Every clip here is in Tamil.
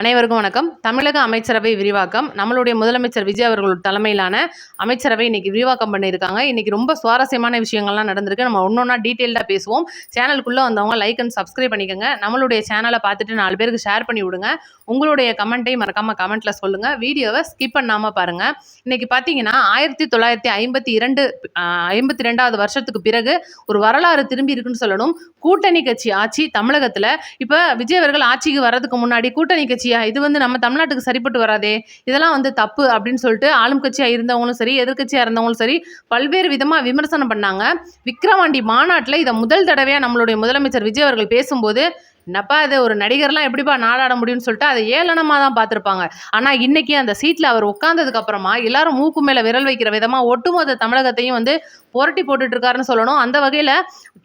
அனைவருக்கும் வணக்கம். தமிழக அமைச்சரவை விரிவாக்கம் நம்மளுடைய முதலமைச்சர் விஜய் அவர்களோட தலைமையிலான அமைச்சரவை இன்னைக்கு விரிவாக்கம் பண்ணியிருக்காங்க. இன்னைக்கு ரொம்ப சுவாரஸ்யமான விஷயங்கள்லாம் நடந்திருக்கு. நம்ம ஒன்னொன்னா டீட்டெயில்டாக பேசுவோம். சேனலுக்குள்ளே வந்தவங்க லைக் அண்ட் சப்ஸ்கிரைப் பண்ணிக்கோங்க. நம்மளுடைய சேனலை பார்த்துட்டு 4 பேருக்கு ஷேர் பண்ணி விடுங்க. உங்களுடைய கமெண்ட்டையும் மறக்காம கமெண்ட்ல சொல்லுங்க. வீடியோவை ஸ்கிப் பண்ணாம பாருங்க. இன்னைக்கு பார்த்தீங்கன்னா 1952வது வருஷத்துக்கு பிறகு ஒரு வரலாறு திரும்பி இருக்குன்னு சொல்லணும். கூட்டணி கட்சி ஆட்சி தமிழகத்துல இப்ப விஜய் அவர்கள் ஆட்சிக்கு வர்றதுக்கு முன்னாடி கூட்டணி கட்சியா இது நம்ம தமிழ்நாட்டுக்கு சரிப்பட்டு வராதே, இதெல்லாம் தப்பு அப்படின்னு சொல்லிட்டு ஆளும் கட்சியா இருந்தவங்களும் சரி எதிர்கட்சியா இருந்தவங்களும் சரி பல்வேறு விதமா விமர்சனம் பண்ணாங்க. விக்கிரவாண்டி மாநாட்டில் இதை முதல் தடவையா நம்மளுடைய முதலமைச்சர் விஜய் அவர்கள் பேசும்போது, என்னப்பா இது ஒரு நடிகர்லாம் எப்படிப்பா நாடாட முடியும்னு சொல்லிட்டு அதை ஏளனமாக தான் பார்த்துருப்பாங்க. ஆனால் இன்னைக்கு அந்த சீட்டில் அவர் உட்கார்ந்ததுக்கு அப்புறமா எல்லாரும் மூக்கு மேலே விரல் வைக்கிற விதமாக ஒட்டுமொத்த தமிழகத்தையும் புரட்டி போட்டுட்டு இருக்காருன்னு சொல்லணும். அந்த வகையில்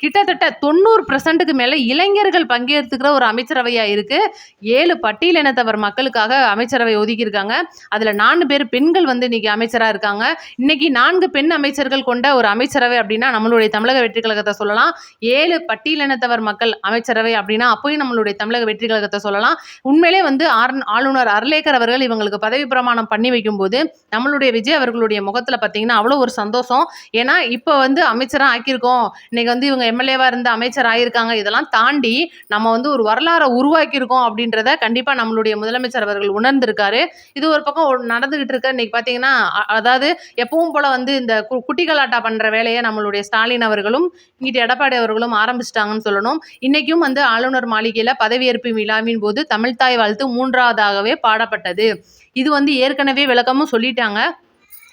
கிட்டத்தட்ட 90%க்கு மேலே இளைஞர்கள் பங்கேற்றுக்கிற ஒரு அமைச்சரவையாக இருக்கு. 7 பட்டியலினத்தவர் மக்களுக்காக அமைச்சரவை ஒதுக்கியிருக்காங்க. அதில் 4 பேர் பெண்கள் இன்னைக்கு அமைச்சராக இருக்காங்க. இன்னைக்கு 4 பெண் அமைச்சர்கள் கொண்ட ஒரு அமைச்சரவை அப்படின்னா நம்மளுடைய தமிழக வெற்றி கழகத்தை சொல்லலாம். 7 பட்டியலினத்தவர் மக்கள் அமைச்சரவை அப்படின்னா அப்போயும் நம்மளுடைய தமிழக வெற்றி கழகத்தை சொல்லலாம். உண்மையிலே ஆளுநர் அர்லேக்கர் அவர்கள் இவங்களுக்கு பதவி பிரமாணம் பண்ணி வைக்கும்போது நம்மளுடைய விஜய் அவர்களுடைய முகத்தில் பார்த்தீங்கன்னா அவ்வளோ ஒரு சந்தோஷம். ஏன்னா இப்போ அமைச்சராக ஆக்கியிருக்கோம், இன்னைக்கு இவங்க எம்எல்ஏவா இருந்து அமைச்சர் ஆகியிருக்காங்க, இதெல்லாம் தாண்டி நம்ம ஒரு வரலாறை உருவாக்கியிருக்கோம் அப்படின்றத கண்டிப்பாக நம்மளுடைய முதலமைச்சர் அவர்கள் உணர்ந்திருக்காரு. இது ஒரு பக்கம் நடந்துகிட்டு இருக்க. இன்னைக்கு பார்த்தீங்கன்னா அதாவது எப்பவும் போல இந்த குட்டிகளாட்டா பண்ற வேலையை நம்மளுடைய ஸ்டாலின் அவர்களும் இங்கிட்டு எடப்பாடி அவர்களும் ஆரம்பிச்சிட்டாங்கன்னு சொல்லணும். இன்னைக்கும் ஆளுநர் மாளிகையில பதவியேற்பு விழாவின் போது தமிழ்தாய் வாழ்த்து 3வதாகவே பாடப்பட்டது. இது ஏற்கனவே விளக்கமும் சொல்லிட்டாங்க.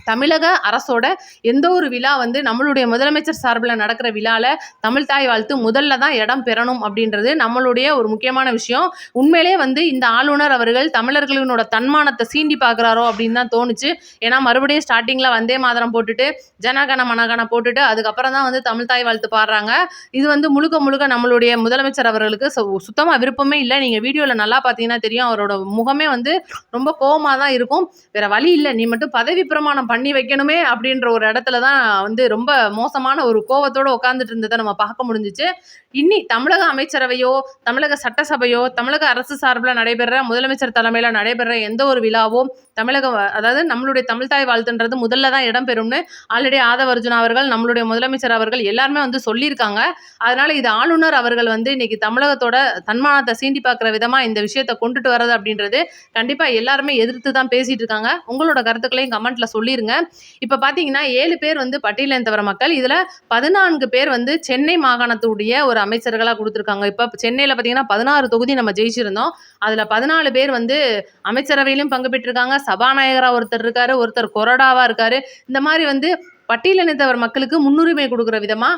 தமிழக அரசோட எந்த ஒரு விழா நம்மளுடைய முதலமைச்சர் சார்பில் நடக்கிற விழாவில் தமிழ்தாய் வாழ்த்து முதல்ல தான் இடம் பெறணும் அப்படின்றது நம்மளுடைய ஒரு முக்கியமான விஷயம். உண்மையிலே இந்த ஆளுநர் அவர்கள் தமிழர்களினோட தன்மானத்தை சீண்டி பார்க்குறாரோ அப்படின்னு தான் தோணுச்சு. ஏன்னா மறுபடியும் ஸ்டார்டிங்கில் வந்தே மாதரம் போட்டுட்டு ஜனகன மனகன போட்டுட்டு அதுக்கப்புறம் தான் தமிழ்தாய் வாழ்த்து பாடுறாங்க. இது முழுக்க முழுக்க நம்மளுடைய முதலமைச்சர் அவர்களுக்கு சுத்தமாக விருப்பமே இல்லை. நீங்கள் வீடியோவில் நல்லா பார்த்தீங்கன்னா தெரியும், அவரோட முகமே ரொம்ப கோபமாக தான் இருக்கும். வேற வழி இல்லை, நீ மட்டும் பதவி பிரமாணம் பண்ணி வைக்கணுமே அப்படின்ற ஒரு இடத்துல தான் ரொம்ப மோசமான ஒரு கோவத்தோட உட்கார்ந்துட்டு இருந்ததை நம்ம பார்க்க முடிஞ்சிச்சு. இனி தமிழக அமைச்சரவையோ தமிழக சட்டசபையோ தமிழக அரசு சார்பில் நடைபெற முதலமைச்சர் தலைமையில் நடைபெற எந்த ஒரு விழாவோ அதாவது நம்மளுடைய தமிழ்தாய் வாழ்த்துன்றது முதல்ல தான் இடம்பெறும்னு ஆல்ரெடி ஆதவ அர்ஜுனா அவர்கள் நம்மளுடைய முதலமைச்சர் அவர்கள் எல்லாருமே சொல்லியிருக்காங்க. அதனால இது ஆளுநர் அவர்கள் இன்னைக்கு தமிழகத்தோட தன்மானத்தை சீண்டி பார்க்குற விதமா இந்த விஷயத்தை கொண்டுட்டு வர்றது அப்படின்றது கண்டிப்பா எல்லாருமே எதிர்த்து தான் பேசிட்டு இருக்காங்க. உங்களோட கருத்துக்களையும் கமெண்ட்ல சொல்லிருங்க. இப்ப பாத்தீங்கன்னா 7 பேர் பட்டியலினத்தவர் மக்கள், இதுல 14 பேர் சென்னை மாகாணத்துடைய ஒரு அமைச்சர்களா கொடுத்திருக்காங்க. இப்ப சென்னையில பாத்தீங்கன்னா 16 தொகுதி நம்ம ஜெயிச்சிருந்தோம். அதுல 14 பேர் அமைச்சரவையிலும் பங்கு பெற்றிருக்காங்க. சபாநாயகரா ஒருத்தர் இருக்காரு, ஒருத்தர் கொறடாவா இருக்காரு. இந்த மாதிரி பட்டியலினத்தவர் மக்களுக்கு முன்னுரிமை கொடுக்குற விதமா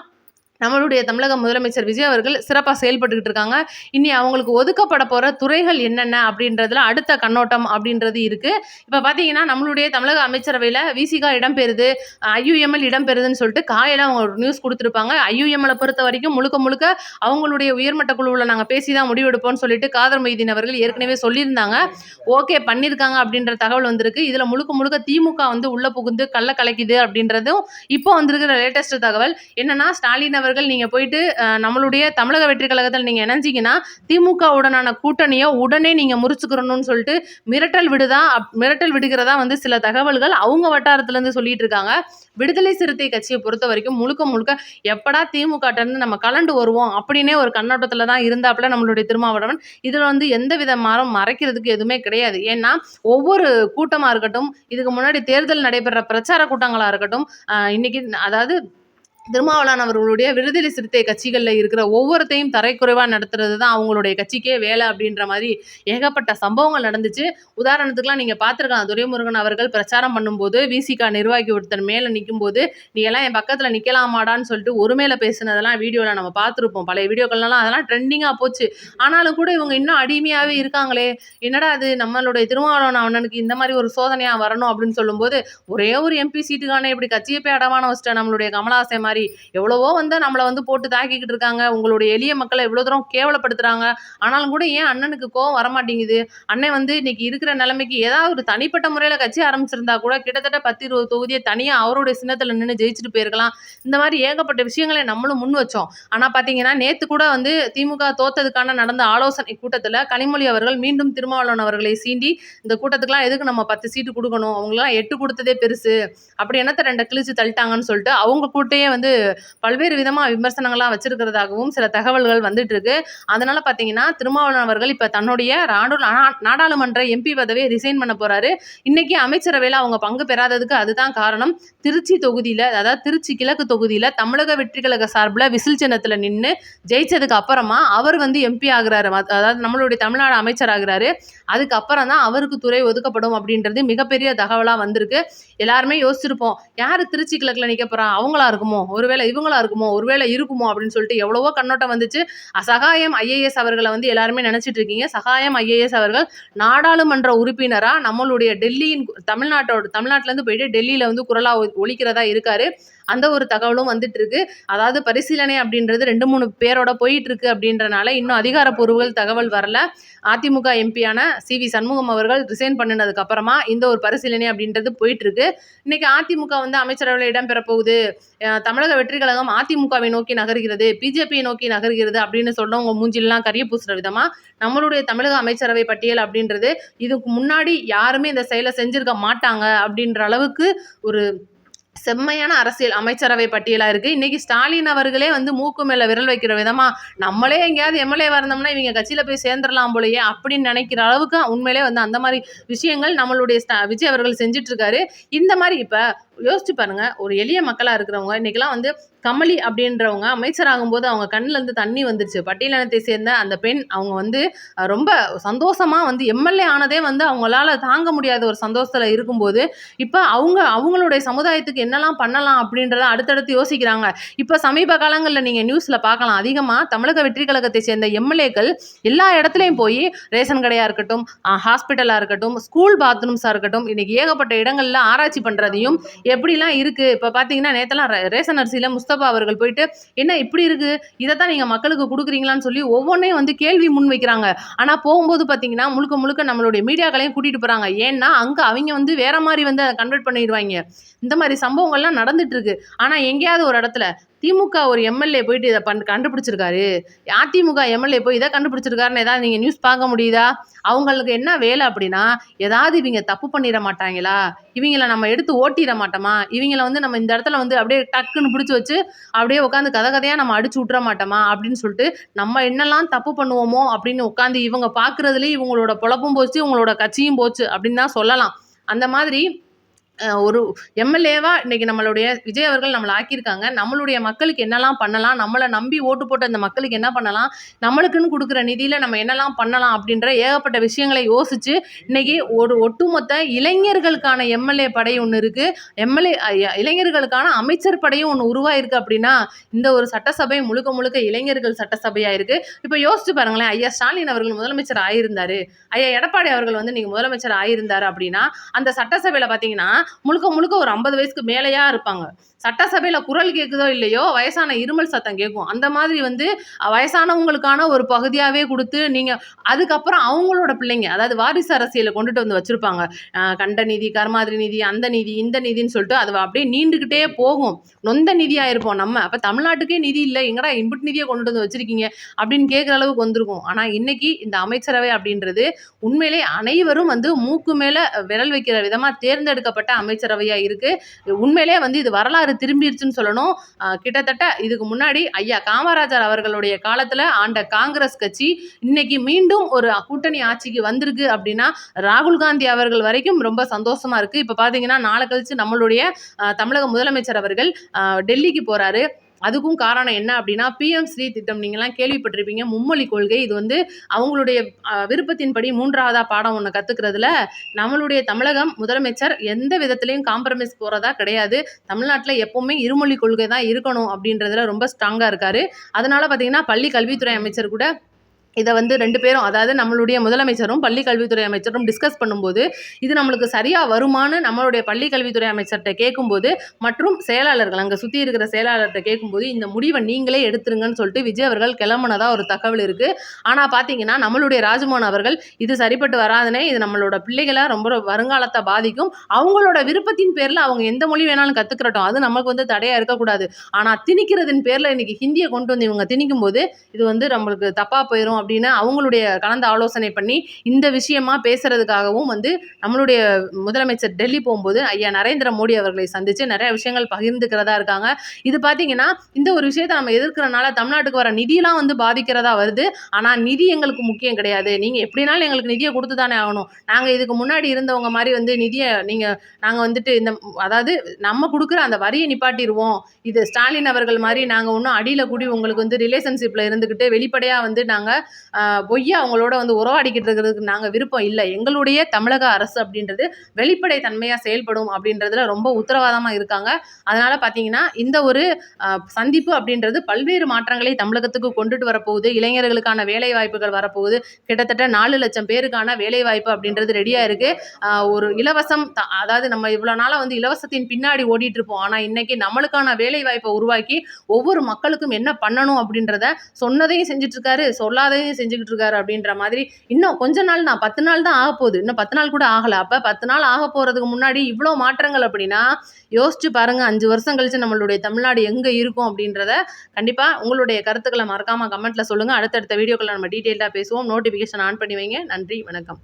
நம்மளுடைய தமிழக முதலமைச்சர் விஜய் அவர்கள் சிறப்பாக செயல்பட்டுக்கிட்டு இருக்காங்க. இனி அவங்களுக்கு ஒதுக்கப்பட போகிற துறைகள் என்னென்ன அப்படின்றதுல அடுத்த கண்ணோட்டம் அப்படின்றது இருக்குது. இப்போ பார்த்தீங்கன்னா நம்மளுடைய தமிழக அமைச்சரவையில் விசிகா இடம்பெறுது, ஐயுஎம்எல் இடம்பெறுதுன்னு சொல்லிட்டு காலையில் அவங்க ஒரு நியூஸ் கொடுத்துருப்பாங்க. ஐயுஎம்எல்லை பொறுத்த வரைக்கும் முழுக்க முழுக்க அவங்களுடைய உயர்மட்ட குழுவில் நாங்கள் பேசி தான் முடிவெடுப்போம்னு சொல்லிட்டு காதர் மொய்தீன் அவர்கள் ஏற்கனவே சொல்லியிருந்தாங்க. ஓகே பண்ணியிருக்காங்க அப்படின்ற தகவல் வந்திருக்கு. இதில் முழுக்க முழுக்க திமுக உள்ள புகுந்து கள்ள கலைக்குது அப்படின்றதும் இப்போ வந்திருக்கிற லேட்டஸ்ட் தகவல். என்னன்னா ஸ்டாலின் அவர்கள் நீங்க போயிட்டு நம்மளுடைய தமிழக வெற்றி கழகத்தில் நீங்க இணைஞ்சிங்கன்னா திமுக உடனான கூட்டணியை உடனே நீங்க முறிச்சுக்கிறணும்னு சொல்லிட்டு மிரட்டல் விடுகிறதா சில தகவல்கள் அவங்க வட்டாரத்துல இருந்து சொல்லிட்டு இருக்காங்க. விடுதலை சிறுத்தை கட்சியை பொறுத்த வரைக்கும் முழுக்க முழுக்க எப்படா திமுக இருந்து நம்ம கலண்டு வருவோம் அப்படின்னே ஒரு கண்ணோட்டத்துல தான் இருந்தாப்புல நம்மளுடைய திருமாவளவன். இதுல எந்த வித மறைக்கிறதுக்கு எதுவுமே கிடையாது. ஏன்னா ஒவ்வொரு கூட்டமா இருக்கட்டும், இதுக்கு முன்னாடி தேர்தல் நடைபெற பிரச்சார கூட்டங்களா இருக்கட்டும், இன்னைக்கு அதாவது திருமாவளவன் அவர்களுடைய விடுதலை சிறுத்தை கட்சிகளில் இருக்கிற ஒவ்வொருத்தையும் தரைக்குறைவாக நடத்துறது தான் அவங்களுடைய கட்சிக்கே வேலை அப்படின்ற மாதிரி ஏகப்பட்ட சம்பவங்கள் நடந்துச்சு. உதாரணத்துக்குலாம் நீங்கள் பார்த்துருக்காங்க, துரைமுருகன் அவர்கள் பிரச்சாரம் பண்ணும்போது விசிகா நிர்வாகி ஒருத்தர் மேலே நிற்கும் போது நீ எல்லாம் என் பக்கத்தில் நிற்கலாமாடான்னு சொல்லிட்டு ஒரு மேலே பேசுனதெல்லாம் வீடியோவில் நம்ம பார்த்துருப்போம். பழைய வீடியோக்கள்லாம் அதெல்லாம் ட்ரெண்டிங்காக போச்சு. ஆனாலும் கூட இவங்க இன்னும் அடிமையாகவே இருக்காங்களே, என்னடா அது நம்மளுடைய திருமாவளவன் அண்ணனுக்கு இந்த மாதிரி ஒரு சோதனையாக வரணும் அப்படின்னு சொல்லும்போது ஒரே ஒரு எம்பி சீட்டுக்கான இப்படி கட்சியை போய் அடமான வச்சுட்டா நம்மளுடைய கமலாசை மாதிரி மாதிரி எவ்வளவோ வந்து நம்மளை வந்து போட்டு தாக்கிக்கிட்டு இருக்காங்க, உங்களுடைய எளிய மக்களை எவ்வளோ தூரம் கேவலப்படுத்துறாங்க. ஆனாலும் கூட ஏன் அண்ணனுக்கு கோவம் வரமாட்டேங்குது? அண்ணன் வந்து இன்னைக்கு இருக்கிற நிலைமைக்கு ஏதாவது ஒரு தனிப்பட்ட முறையில் கட்சி ஆரம்பிச்சிருந்தா கூட கிட்டத்தட்ட 10-20 தொகுதியை தனியாக அவருடைய சின்னத்தில் நின்று ஜெயிச்சுட்டு போயிருக்கலாம். இந்த மாதிரி ஏகப்பட்ட விஷயங்களை நம்மளும் முன் வச்சோம். ஆனால் பார்த்தீங்கன்னா நேற்று கூட வந்து திமுக தோத்ததுக்கான நடந்த ஆலோசனை கூட்டத்தில் கனிமொழி அவர்கள் மீண்டும் திருமாவளவன் அவர்களை சீண்டி, இந்த கூட்டத்துக்குலாம் எதுக்கு நம்ம 10 சீட்டு கொடுக்கணும், அவங்களாம் 8 கொடுத்ததே பெருசு, அப்படி என்னத்த 2 கிழிச்சு தள்ளிட்டாங்கன்னு சொல்லிட்டு அவங்க கூட்டையே வந்து பல்வேறு விதமாக விமர்சனங்கள்லாம் வச்சிருக்கிறதாகவும் சில தகவல்கள் வந்துட்டு இருக்கு. அதனால பார்த்தீங்கன்னா திருமாவளவன் அவர்கள் இப்போ தன்னுடைய நாடாளுமன்ற எம்பி பதவியை ரிசைன் பண்ண போறாரு. இன்னைக்கு அமைச்சரவையில் அவங்க பங்கு பெறாததுக்கு அதுதான் காரணம். திருச்சி தொகுதியில், அதாவது திருச்சி கிழக்கு தொகுதியில் தமிழக வெற்றி கழக சார்பில் விசில் சின்னத்தில் நின்று ஜெயிச்சதுக்கு அப்புறமா அவர் வந்து எம்பி ஆகுறாரு, அதாவது நம்மளுடைய தமிழ்நாடு அமைச்சர் ஆகுறாரு. அதுக்கப்புறம் தான் அவருக்கு துறை ஒதுக்கப்படும் அப்படின்றது மிகப்பெரிய தகவலாக வந்திருக்கு. எல்லாருமே யோசிச்சிருப்போம், யார் திருச்சி கிழக்கில் நிற்க போறா, அவங்களா இருக்குமோ, ஒருவேளை இவங்களா இருக்குமோ, ஒருவேளை இருக்குமோ அப்படின்னு சொல்லிட்டு எவ்வளவோ கண்ணோட்டம் வந்துச்சு. சகாயம் ஐஏஎஸ் அவர்களை வந்து எல்லாருமே நினைச்சிட்டு இருக்கீங்க. சகாயம் ஐஏஎஸ் அவர்கள் நாடாளுமன்ற உறுப்பினரா நம்மளுடைய டெல்லியின் தமிழ்நாட்டிலேருந்து போயிட்டு டெல்லியில வந்து குரலா ஒலிக்கிறதா இருக்காரு. அந்த ஒரு தகவலும் வந்துட்டு இருக்கு. அதாவது பரிசீலனை அப்படின்றது 2-3 பேரோட போயிட்டு இருக்கு அப்படின்றனால இன்னும் அதிகாரப்பூர்வ தகவல் வரல. அதிமுக எம்பியான CV சண்முகம் அவர்கள் ரிசைன் பண்ணினதுக்கு அப்புறமா இந்த ஒரு பரிசீலனை அப்படின்றது போயிட்டு இருக்கு. இன்னைக்கு அதிமுக வந்து அமைச்சரவையில் இடம்பெற போகுது, தமிழக வெற்றி கழகம் அதிமுகவை நோக்கி நகர்கிறது, பிஜேபியை நோக்கி நகர்கிறது அப்படின்னு சொன்னவங்க மூஞ்சிலாம் கரிய பூசுற விதமா நம்மளுடைய தமிழக அமைச்சரவை பட்டியல் அப்படின்றது இதுக்கு முன்னாடி யாருமே இந்த செயலை செஞ்சிருக்க மாட்டாங்க அப்படின்ற அளவுக்கு ஒரு செம்மையான அரசியல் அமைச்சரவை பட்டியலா இருக்கு. இன்னைக்கு ஸ்டாலின் அவர்களே வந்து மூக்கு மேல விரல் வைக்கிற விதமா நம்மளே எங்கேயாவது எம்எல்ஏ இருந்தோம்னா இவங்க கட்சியில போய் சேர்ந்துடலாம் போலயே அப்படின்னு நினைக்கிற அளவுக்கு உண்மையிலே வந்து அந்த மாதிரி விஷயங்கள் நம்மளுடைய விஜய் அவர்கள் செஞ்சுட்டு இருக்காரு. இந்த மாதிரி இப்ப யோசிச்சு பாருங்க, ஒரு எளிய மக்களா இருக்கிறவங்க இன்னைக்கெல்லாம் வந்து கமலி அப்படின்றவங்க அமைச்சர் ஆகும்போது அவங்க கண்ணுல இருந்து தண்ணி வந்துருச்சு. பட்டியலினத்தை சேர்ந்த அந்த பெண் அவங்க வந்து ரொம்ப சந்தோஷமா வந்து எம்எல்ஏ ஆனதே வந்து அவங்களால தாங்க முடியாத ஒரு சந்தோஷத்துல இருக்கும்போது இப்ப அவங்களுடைய சமுதாயத்துக்கு என்னெல்லாம் பண்ணலாம் அப்படின்றத அடுத்தடுத்து யோசிக்கிறாங்க. இப்ப சமீப காலங்களில் நீங்க நியூஸ்ல பார்க்கலாம், அதிகமா தமிழக வெற்றி கழகத்தை சேர்ந்த எம்எல்ஏக்கள் எல்லா இடத்துலையும் போய் ரேஷன் கடையா இருக்கட்டும், ஹாஸ்பிட்டலா இருக்கட்டும், ஸ்கூல் பாத்ரூம்ஸா இருக்கட்டும், இன்னைக்கு ஏகப்பட்ட இடங்கள்ல ஆராய்ச்சி பண்றதையும் எப்படிலாம் இருக்கு. இப்ப பாத்தீங்கன்னா நேத்தெல்லாம் ரேஷன் அரிசியில முஸ்தபா அவர்கள் போயிட்டு என்ன இப்படி இருக்கு, இதைத்தான் நீங்க மக்களுக்கு கொடுக்குறீங்களான்னு சொல்லி ஒவ்வொன்றையும் வந்து கேள்வி முன் வைக்கிறாங்க. ஆனா போகும்போது பாத்தீங்கன்னா முழுக்க முழுக்க நம்மளுடைய மீடியாக்களையும் கூட்டிட்டு போறாங்க. ஏன்னா அங்க அவங்க வந்து வேற மாதிரி வந்து அதை கன்வெர்ட் பண்ணிடுவாங்க. இந்த மாதிரி சம்பவங்கள்லாம் நடந்துட்டு இருக்கு. ஆனா எங்கேயாவது ஒரு இடத்துல திமுக ஒரு எம்எல்ஏ போயிட்டு இதை கண்டுபிடிச்சிருக்காரு, அதிமுக எம்எல்ஏ போய் இதை கண்டுபிடிச்சிருக்காருன்னு ஏதாவது நீங்க நியூஸ் பார்க்க முடியுதா? அவங்களுக்கு என்ன வேலை அப்படின்னா, ஏதாவது இவங்க தப்பு பண்ணிட மாட்டாங்களா, இவங்களை நம்ம எடுத்து ஓட்டிட மாட்டோமா, இவங்களை வந்து நம்ம இந்த இடத்துல வந்து அப்படியே டக்குன்னு பிடிச்சி வச்சு அப்படியே உட்காந்து கதையா நம்ம அடிச்சு விட்டுற மாட்டோமா அப்படின்னு சொல்லிட்டு நம்ம என்னெல்லாம் தப்பு பண்ணுவோமோ அப்படின்னு உட்காந்து இவங்க பார்க்கறதுலேயே இவங்களோட பொழப்பும் போச்சு, இவங்களோட கட்சியும் போச்சு அப்படின்னு தான் சொல்லலாம். அந்த மாதிரி ஒரு எம்எல்ஏவா இன்னைக்கு நம்மளுடைய விஜய் அவர்கள் நம்மளை ஆக்கியிருக்காங்க. நம்மளுடைய மக்களுக்கு என்னெல்லாம் பண்ணலாம், நம்மளை நம்பி ஓட்டு போட்ட அந்த மக்களுக்கு என்ன பண்ணலாம், நம்மளுக்குன்னு கொடுக்குற நிதியில நம்ம என்னெல்லாம் பண்ணலாம் அப்படின்ற ஏகப்பட்ட விஷயங்களை யோசிச்சு இன்னைக்கு ஒரு ஒட்டுமொத்த இளைஞர்களுக்கான எம்எல்ஏ படை ஒன்று இருக்கு, இளைஞர்களுக்கான அமைச்சர் படையும் ஒன்று உருவாயிருக்கு. அப்படின்னா இந்த ஒரு சட்டசபை முழுக்க முழுக்க இளைஞர்கள் சட்டசபையா இருக்கு. இப்போ யோசிச்சு பாருங்களேன், ஐயா ஸ்டாலின் அவர்கள் முதலமைச்சர் ஆயிருந்தாரு, ஐயா எடப்பாடி அவர்கள் வந்து நீங்க முதலமைச்சர் ஆயிருந்தாரு அப்படின்னா அந்த சட்டசபையில பாத்தீங்கன்னா முழுக்க முழுக்க ஒரு 50 வயசுக்கு மேலேயா இருப்பாங்க. சட்டசபையில குரல் கேட்குதோ இல்லையோ வயசான இருமல் சத்தம் கேட்கும். அந்த மாதிரி வந்து வயசானவங்களுக்கான ஒரு பகுதியாவே கொடுத்து நீங்க அதுக்கப்புறம் அவங்களோட பிள்ளைங்க, அதாவது வாரிசு அரசியலை கொண்டுட்டு வந்து வச்சிருப்பாங்க. கண்ட நிதி, கர்மாதிரி நிதி, அந்த நிதி, இந்த நிதின்னு சொல்லிட்டு அது அப்படியே நீண்டுகிட்டே போகும். நொந்த நிதியா இருப்போம் நம்ம. அப்ப தமிழ்நாட்டுக்கே நிதி இல்லை, எங்கடா இம்புட் நிதியை கொண்டுட்டு வந்து வச்சிருக்கீங்க அப்படின்னு கேட்குற அளவுக்கு வந்திருக்கும். ஆனா இன்னைக்கு இந்த அமைச்சரவை அப்படின்றது உண்மையிலே அனைவரும் வந்து மூக்கு மேல விரல் வைக்கிற விதமா தேர்ந்தெடுக்கப்பட்ட அமைச்சரவையா இருக்கு. உண்மையிலே வந்து இது வரலாறு திரும்பிடுச்சுன்னு சொல்லணும். கிட்டத்தட்ட இதுக்கு முன்னாடி ஐயா காமராஜர் அவர்களுடைய காலத்துல ஆண்ட காங்கிரஸ் கட்சி இன்னைக்கு மீண்டும் ஒரு கூட்டணி ஆட்சிக்கு வந்திருக்கு அப்படின்னா ராகுல் காந்தி அவர்கள் வரைக்கும் ரொம்ப சந்தோஷமா இருக்கு. இப்ப பாத்தீங்கன்னா நாளை கழிச்சு நம்மளுடைய தமிழக முதலமைச்சர் அவர்கள் டெல்லிக்கு போறாரு. அதுக்கும் காரணம் என்ன அப்படின்னா PM ஸ்ரீ திட்டம், நீங்கள்லாம் கேள்விப்பட்டிருப்பீங்க, மும்மொழி கொள்கை. இது வந்து அவங்களுடைய விருப்பத்தின்படி 3ஆவதா பாடம் ஒன்று கற்றுக்கிறதுல நம்மளுடைய தமிழகம் முதலமைச்சர் எந்த விதத்துலையும் காம்ப்ரமைஸ் போகிறதா கிடையாது. தமிழ்நாட்டில் எப்போவுமே இருமொழி கொள்கை தான் இருக்கணும் அப்படின்றதுல ரொம்ப ஸ்ட்ராங்காக இருக்காரு. அதனால பார்த்தீங்கன்னா பள்ளி கல்வித்துறை அமைச்சர் கூட இதை வந்து 2 பேரும், அதாவது நம்மளுடைய முதலமைச்சரும் பள்ளி கல்வித்துறை அமைச்சரும் டிஸ்கஸ் பண்ணும்போது, இது நம்மளுக்கு சரியா வருமான்னு நம்மளுடைய பள்ளி கல்வித்துறை அமைச்சர்ட்ட கேட்கும்போது, மற்றும் செயலாளர்கள் அங்க சுத்தி இருக்கிற செயலாளர்ட்ட கேட்கும்போது, இந்த முடிவை நீங்களே எடுத்துருங்கன்னு சொல்லிட்டு விஜய் அவர்கள் கிளம்புனதா ஒரு தகவல் இருக்கு. ஆனா பார்த்தீங்கன்னா, நம்மளுடைய ராஜ்மோகன் அவர்கள் இது சரிப்பட்டு வராதுனே, இது நம்மளோட பிள்ளைகள ரொம்ப வருங்காலத்த பாதிக்கும். அவங்களோட விருப்பத்தின் பேர்ல அவங்க எந்த மொழி வேணாலும் கத்துக்கிறட்டும். அது நமக்கு வந்து தடையா இருக்கக்கூடாது. ஆனா திணிக்கிறதின் பேர்ல இன்னைக்கு ஹிந்திய கொண்டு வந்து இவங்க திணிக்கும்போது, இது வந்து நம்மளுக்கு தப்பா போயிரும் அப்படின்னு அவங்களுடைய கலந்து ஆலோசனை பண்ணி இந்த விஷயமா பேசுறதுக்காகவும் வந்து நம்மளுடைய முதலமைச்சர் டெல்லி போகும்போது ஐயா நரேந்திர மோடி அவர்களை சந்திச்சு நிறைய விஷயங்கள் பகிர்ந்துக்கிறதா இருக்காங்க. இது பார்த்தீங்கன்னா, இந்த ஒரு விஷயத்தை நம்ம எதிர்க்கிறனால தமிழ்நாட்டுக்கு வர நிதியெல்லாம் வந்து பாதிக்கிறதா வருது. ஆனா நிதி எங்களுக்கு முக்கியம் கிடையாது. நீங்க எப்படினாலும் எங்களுக்கு நிதியை கொடுத்து தானே ஆகணும். நாங்க இதுக்கு முன்னாடி இருந்தவங்க மாதிரி வந்து நிதியை நாங்க வந்துட்டு அதாவது நம்ம கொடுக்குற அந்த வரியை நிப்பாட்டிடுவோம். இது ஸ்டாலின் அவர்கள் மாதிரி நாங்க ஒன்றும் அடியில கூடி உங்களுக்கு வந்து ரிலேஷன்ஷிப்ல இருந்துகிட்டு வெளிப்படையா வந்து நாங்க பொய்யா அவங்களோட வந்து உறவாடிக்கிட்டு இருக்கிறதுக்கு நாங்க விருப்பம் இல்லை. எங்களுடைய தமிழக அரசு அப்படின்றது வெளிப்படை தன்மையா செயல்படும் அப்படின்றதுல ரொம்ப உத்தரவாதமா இருக்காங்க. அதனால பார்த்தீங்கன்னா, இந்த ஒரு சந்திப்பு அப்படின்றது பல்வேறு மாற்றங்களை தமிழகத்துக்கு கொண்டுட்டு வரப்போகுது. இளைஞர்களுக்கான வேலை வாய்ப்புகள் வரப்போகுது. கிட்டத்தட்ட 4 லட்சம் பேருக்கான வேலை வாய்ப்பு அப்படின்றது ரெடியா இருக்கு. ஒரு இலவசம் அதாவது நம்ம இவ்வளவு நாளா வந்து இலவசத்தின் பின்னாடி ஓடிட்டு இருப்போம். ஆனா இன்னைக்கு நம்மளுக்கான வேலை வாய்ப்பை உருவாக்கி ஒவ்வொரு மக்களுக்கும் என்ன பண்ணணும் அப்படின்றத சொன்னதையும் செஞ்சுட்டு இருக்காரு, சொல்லாதையும் செஞ்சுக்கிட்டு இருக்காரு அப்படின்ற மாதிரி. இன்னும் கொஞ்ச நாள் தான், 10 நாள் தான் ஆக போகுது. இன்னும் 10 நாள் கூட ஆகல. அப்ப 10 நாள் ஆக போறதுக்கு முன்னாடி இவ்வளோ மாற்றங்கள் அப்படின்னா யோசிச்சு பாருங்க. 5 வருஷம் கழிச்சு நம்மளுடைய தமிழ்நாடு எங்க இருக்கும் அப்படின்றத கண்டிப்பா உங்களுடைய கருத்துக்களை மறக்காம கமெண்ட்ல சொல்லுங்க. அடுத்தடுத்த வீடியோக்களை நம்ம டீட்டெயிலா பேசுவோம். நோட்டிபிகேஷன் ஆன் பண்ணி வைங்க. நன்றி, வணக்கம்.